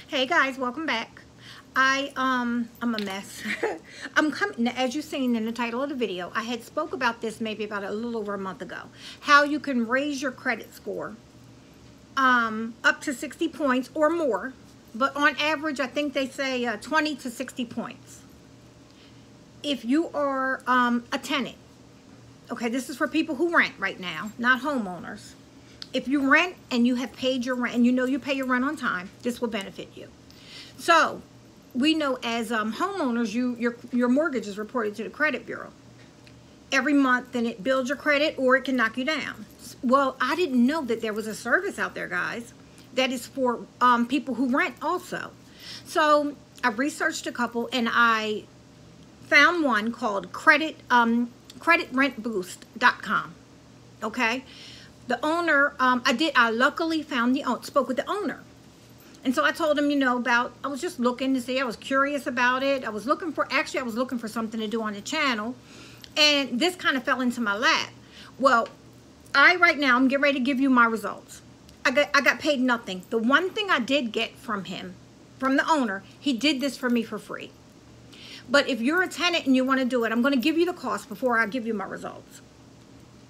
Hey guys, welcome back. I'm a mess. I'm coming, as you've seen in the title of the video, I had spoke about this maybe about a little over a month ago. How you can raise your credit score up to 60 points or more, but on average I think they say 20 to 60 points. If you are a tenant, okay, this is for people who rent right now, not homeowners. If you rent and you have paid your rent and you know you pay your rent on time, this will benefit you. So we know as homeowners, your mortgage is reported to the credit bureau every month, and it builds your credit or it can knock you down. Well, I didn't know that there was a service out there, guys, that is for people who rent also. So I researched a couple and I found one called creditrentboost.com. Okay. The owner, I luckily spoke with the owner. And so I told him, I was just looking to see, I was curious about it. I was looking for something to do on the channel. And this kind of fell into my lap. Well, right now, I'm getting ready to give you my results. I got paid nothing. The one thing I did get from him, from the owner, he did this for me for free. But if you're a tenant and you want to do it, I'm going to give you the cost before I give you my results.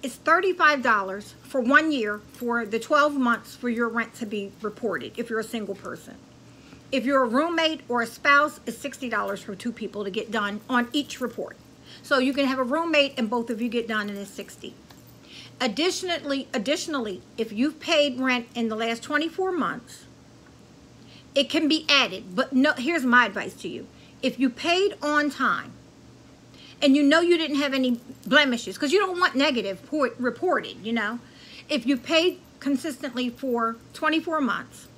It's $35 for 1 year for the 12 months for your rent to be reported if you're a single person. If you're a roommate or a spouse, it's $60 for two people to get done on each report. So you can have a roommate and both of you get done and it's $60. Additionally, if you've paid rent in the last 24 months, it can be added. But no, here's my advice to you. If you paid on time, and you didn't have any blemishes, because you don't want negative reported, If you paid consistently for 24 months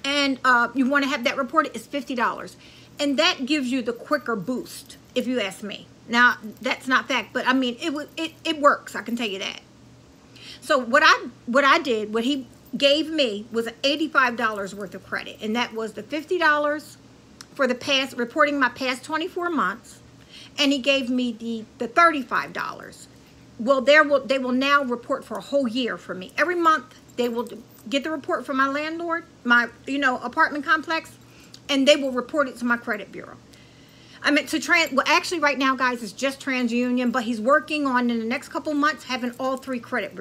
and you want to have that reported, it's $50. And that gives you the quicker boost, if you ask me. Now, that's not fact, but I mean, it works, I can tell you that. So what he gave me was $85 worth of credit, and that was the $50 for reporting my past 24 months. And he gave me the $35. Well, they will now report for a whole year for me. Every month, they will get the report from my landlord, my apartment complex, and they will report it to my credit bureau. I mean, actually right now, guys, it's just TransUnion, but he's working on, in the next couple months, having all three credit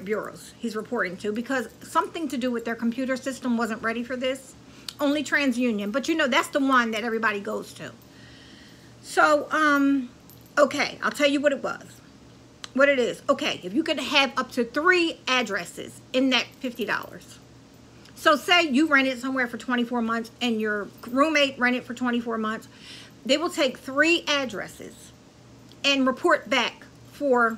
bureaus he's reporting to, because something to do with their computer system wasn't ready for this. Only TransUnion, but that's the one that everybody goes to. So, okay, I'll tell you what it is. Okay, if you could have up to 3 addresses in that $50. So say you rented somewhere for 24 months and your roommate rented for 24 months. They will take 3 addresses and report back for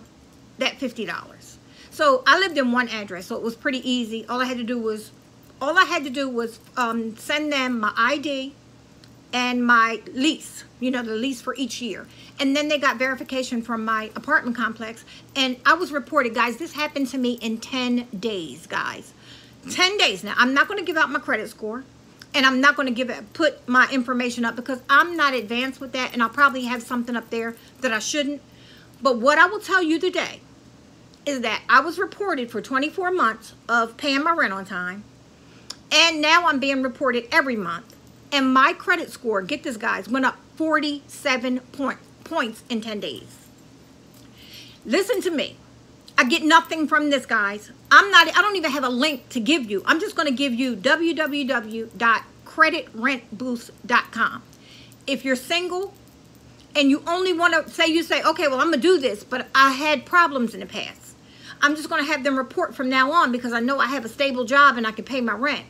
that $50. So I lived in one address, so it was pretty easy. All I had to do was send them my ID and my lease, the lease for each year. And then they got verification from my apartment complex. And I was reported, guys, this happened to me in 10 days, guys. 10 days. Now, I'm not going to give out my credit score. And I'm not going to put my information up because I'm not advanced with that. And I'll probably have something up there that I shouldn't. But what I will tell you today is that I was reported for 24 months of paying my rent on time. And now I'm being reported every month. And my credit score, get this, guys, went up 47 points in 10 days. Listen to me. I get nothing from this, guys. I don't even have a link to give you. I'm just going to give you www.creditrentboost.com. If you're single and you only want to say, okay, well, I'm going to do this, but I had problems in the past. I'm just going to have them report from now on because I know I have a stable job and I can pay my rent.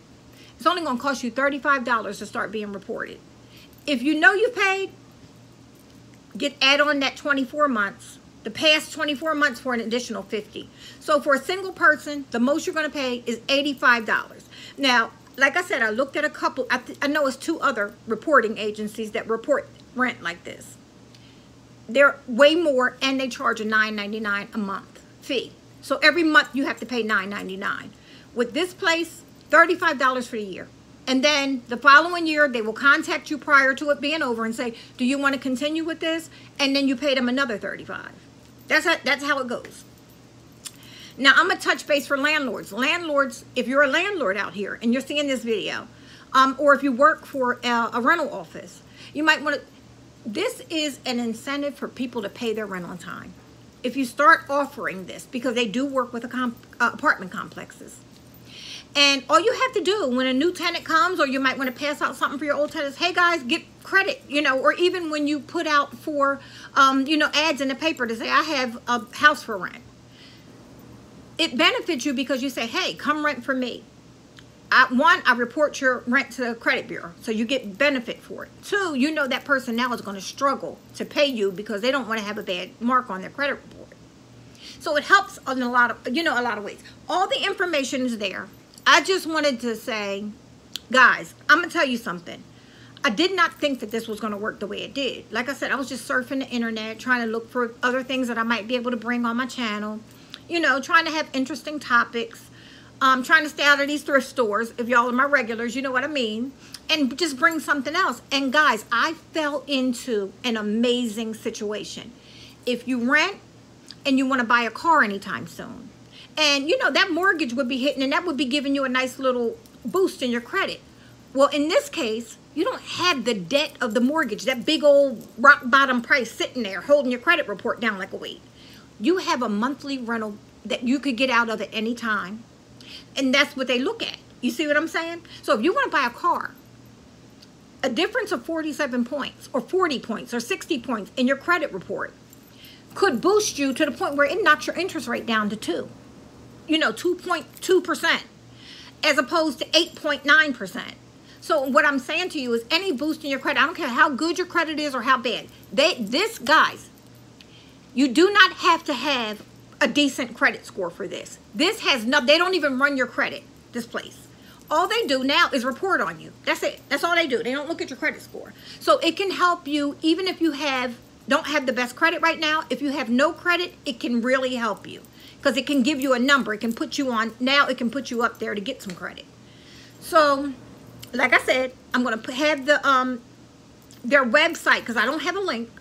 It's only going to cost you $35 to start being reported. If you know you paid, add on that 24 months, the past 24 months for an additional $50. So for a single person, the most you're going to pay is $85. Now, like I said, I looked at a couple. I know it's 2 other reporting agencies that report rent like this. They're way more, and they charge a $9.99 a month fee. So every month you have to pay $9.99. With this place, $35 for the year. And then the following year, they will contact you prior to it being over and say, do you want to continue with this? And then you pay them another $35. That's how it goes. Now, I'm going to touch base for landlords. Landlords, if you're a landlord out here and you're seeing this video, or if you work for a rental office, you might want to. This is an incentive for people to pay their rent on time. If you start offering this, because they do work with apartment complexes. And all you have to do when a new tenant comes, or you might want to pass out something for your old tenants, hey guys, get credit, you know, or even when you put out for, you know, ads in the paper to say, I have a house for rent. It benefits you because you say, hey, come rent for me. One, I report your rent to the credit bureau, so you get benefit for it. Two, you know that person now is going to struggle to pay you because they don't want to have a bad mark on their credit report. So it helps in a lot of, you know, a lot of ways. All the information is there. I just wanted to say, guys, I'm going to tell you something. I did not think that this was going to work the way it did. Like I said, I was just surfing the internet, trying to look for other things that I might be able to bring on my channel. You know, trying to have interesting topics. Trying to stay out of these thrift stores. If y'all are my regulars, you know what I mean. And just bring something else. And guys, I fell into an amazing situation. If you rent and you want to buy a car anytime soon, and you know that mortgage would be hitting and that would be giving you a nice little boost in your credit. Well, in this case, you don't have the debt of the mortgage, that big old rock bottom price sitting there holding your credit report down like a weight. You have a monthly rental that you could get out of at any time. And that's what they look at. You see what I'm saying? So if you want to buy a car, a difference of 47 points or 40 points or 60 points in your credit report could boost you to the point where it knocks your interest rate down to 2. You know, 2.2% as opposed to 8.9%. So what I'm saying to you is any boost in your credit, I don't care how good your credit is or how bad. Guys, you do not have to have a decent credit score for this. This has no, they don't even run your credit, this place. All they do now is report on you. That's it. That's all they do. They don't look at your credit score. So it can help you even if you don't have the best credit right now. If you have no credit, it can really help you because it can give you a number. It can put you on, now it can put you up there to get some credit. So, like I said, I'm going to have their website because I don't have a link.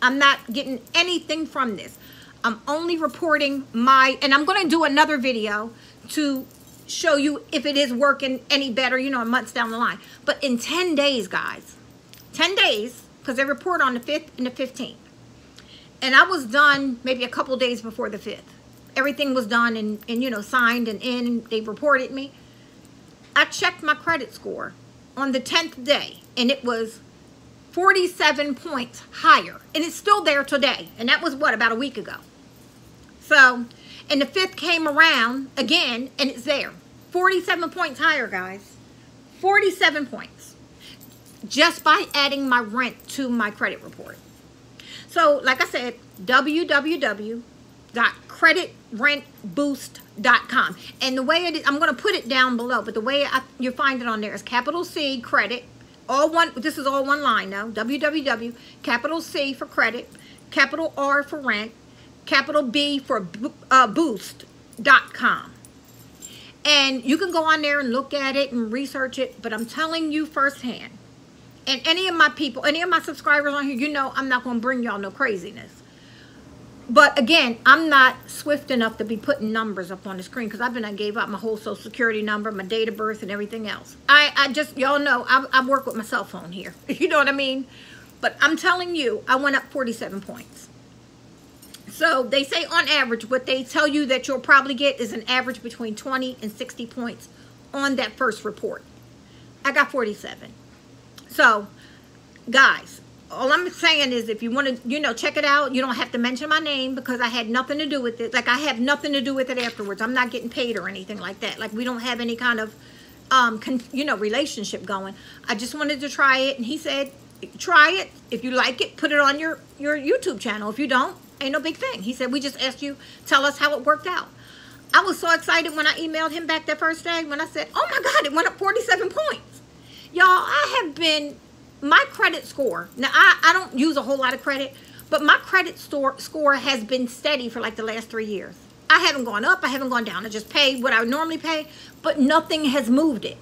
I'm not getting anything from this. I'm only reporting and I'm going to do another video to show you if it is working any better, you know, months down the line. But in 10 days, guys, 10 days, because they report on the 5th and the 15th. And I was done maybe a couple days before the 5th. Everything was done and you know, signed and in, and they reported me. I checked my credit score on the 10th day, and it was 47 points higher. And it's still there today. And that was, what, about a week ago. So, and the 5th came around again, and it's there. 47 points higher, guys. 47 points. Just by adding my rent to my credit report. So, like I said, www.creditrentboost.com. And the way it is, I'm going to put it down below, but the way you find it on there is capital C, credit, all one, this is all one line now, www, capital C for credit, capital R for rent, capital B for boost.com. And you can go on there and look at it and research it, but I'm telling you firsthand, and any of my people, any of my subscribers on here, you know I'm not going to bring y'all no craziness. But again, I'm not swift enough to be putting numbers up on the screen because I gave up my whole social security number, my date of birth, and everything else. I just, y'all know, I work with my cell phone here. You know what I mean? But I'm telling you, I went up 47 points. So they say on average, what they tell you that you'll probably get is an average between 20 and 60 points on that first report. I got 47. So, guys, all I'm saying is if you want to, you know, check it out, you don't have to mention my name because I had nothing to do with it. Like, I have nothing to do with it afterwards. I'm not getting paid or anything like that. Like, we don't have any kind of, you know, relationship going. I just wanted to try it, and he said, try it. If you like it, put it on your YouTube channel. If you don't, ain't no big thing. He said, we just asked you, tell us how it worked out. I was so excited when I emailed him back that first day when I said, oh my God, it went up 47 points. Y'all, I have been, my credit score, now I don't use a whole lot of credit, but my credit score has been steady for like the last 3 years. I haven't gone up, I haven't gone down. I just paid what I would normally pay, but nothing has moved it.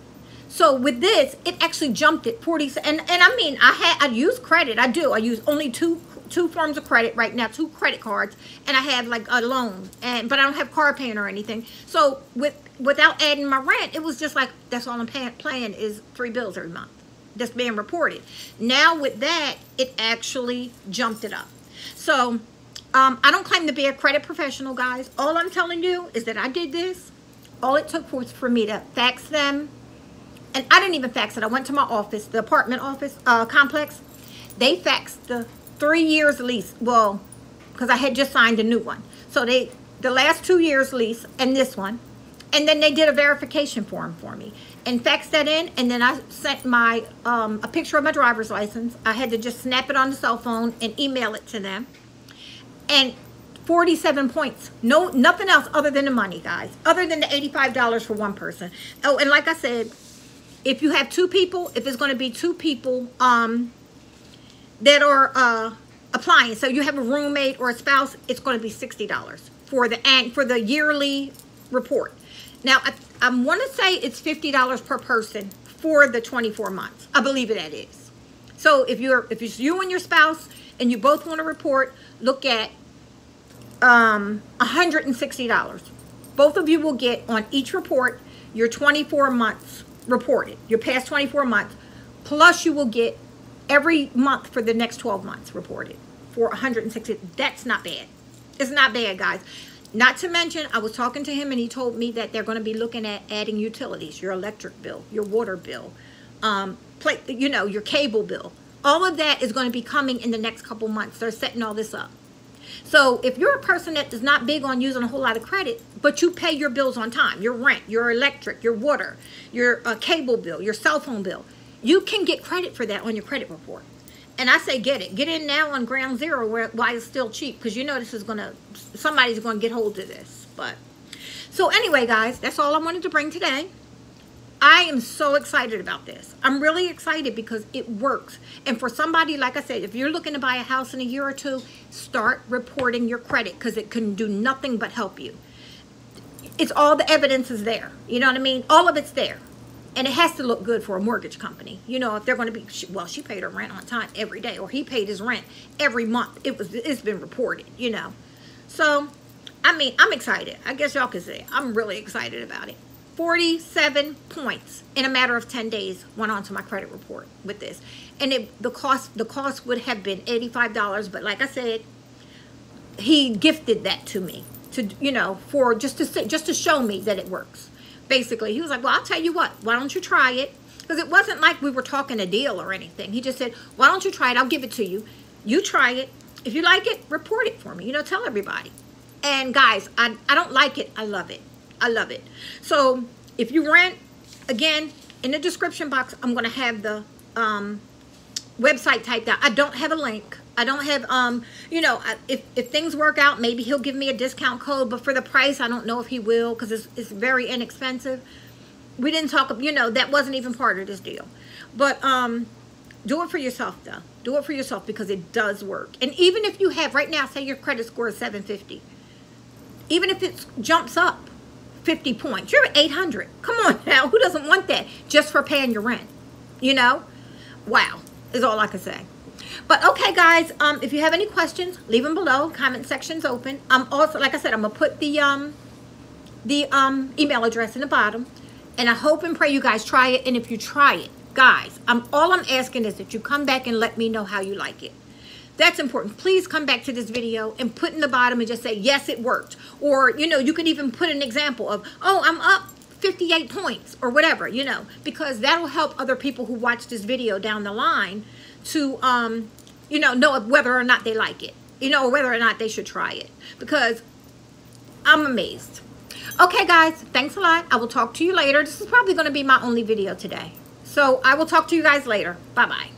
So with this, it actually jumped at 40, and I mean, I use credit, I do. I use only two forms of credit right now, 2 credit cards, and I have like a loan, but I don't have car payment or anything. So with without adding my rent, it was just like, that's all I'm paying is 3 bills every month that's being reported. Now with that, it actually jumped it up. So I don't claim to be a credit professional, guys. All I'm telling you is that I did this. All it took was for me to fax them. And I didn't even fax it. I went to my office, the apartment office complex. They faxed the 3 years lease. Well, because I had just signed a new one. So the last 2 years lease and this one. And then they did a verification form for me and faxed that in. And then I sent my a picture of my driver's license. I had to just snap it on the cell phone and email it to them. And 47 points. No, nothing else other than the money, guys. Other than the $85 for one person. Oh, and like I said, if you have 2 people, if it's going to be 2 people that are applying, so you have a roommate or a spouse, it's going to be $60 for the yearly report. Now, I want to say it's $50 per person for the 24 months. I believe that is. So if it's you and your spouse and you both want to report, look at $160. Both of you will get on each report your 24 months reported, your past 24 months, plus you will get every month for the next 12 months reported for $160. That's not bad. It's not bad, guys. Not to mention, I was talking to him and he told me that they're going to be looking at adding utilities, your electric bill, your water bill, your cable bill. All of that is going to be coming in the next couple months. They're setting all this up. So if you're a person that is not big on using a whole lot of credit, but you pay your bills on time, your rent, your electric, your water, your cable bill, your cell phone bill, you can get credit for that on your credit report. And I say get it. Get in now on ground zero while it's still cheap, because you know this is somebody's going to get hold of this. But so anyway, guys, that's all I wanted to bring today. I am so excited about this. I'm really excited because it works. And for somebody, like I said, if you're looking to buy a house in a year or 2, start reporting your credit, because it can do nothing but help you. It's all the evidence is there. You know what I mean? All of it's there. And it has to look good for a mortgage company. You know, if they're going to be, well, she paid her rent on time every day, or he paid his rent every month. It's been reported, you know. So, I mean, I'm excited. I guess y'all can say I'm really excited about it. 47 points in a matter of 10 days went onto my credit report with this. And the cost would have been $85, but like I said, he gifted that to me to, you know, for just to show me that it works. Basically, he was like, well, I'll tell you what, why don't you try it? Because it wasn't like we were talking a deal or anything. He just said, why don't you try it? I'll give it to you. You try it. If you like it, report it for me. You know, tell everybody. And guys, I don't like it. I love it. I love it. So if you rent, again, in the description box, I'm going to have the website typed out. I don't have a link. I don't have, you know, if things work out, maybe he'll give me a discount code. But for the price, I don't know if he will, because it's very inexpensive. We didn't talk, you know, that wasn't even part of this deal. But do it for yourself, though. Do it for yourself, because it does work. And even if you have, right now, say your credit score is 750. Even if it jumps up 50 points, you're at 800. Come on now. Who doesn't want that just for paying your rent? You know? Wow, is all I can say. But okay, guys, if you have any questions, leave them below. Comment section's open. Also, like I said, I'm gonna put the email address in the bottom, and I hope and pray you guys try it. And if you try it, guys, all I'm asking is that you come back and let me know how you like it. That's important. Please come back to this video and put in the bottom and just say, yes, it worked. Or, you know, you could even put an example of, oh, I'm up 58 points or whatever, you know, because that'll help other people who watch this video down the line to, you know whether or not they like it, you know, or whether or not they should try it, because I'm amazed. Okay, guys, thanks a lot. I will talk to you later. This is probably going to be my only video today. So I will talk to you guys later. Bye-bye.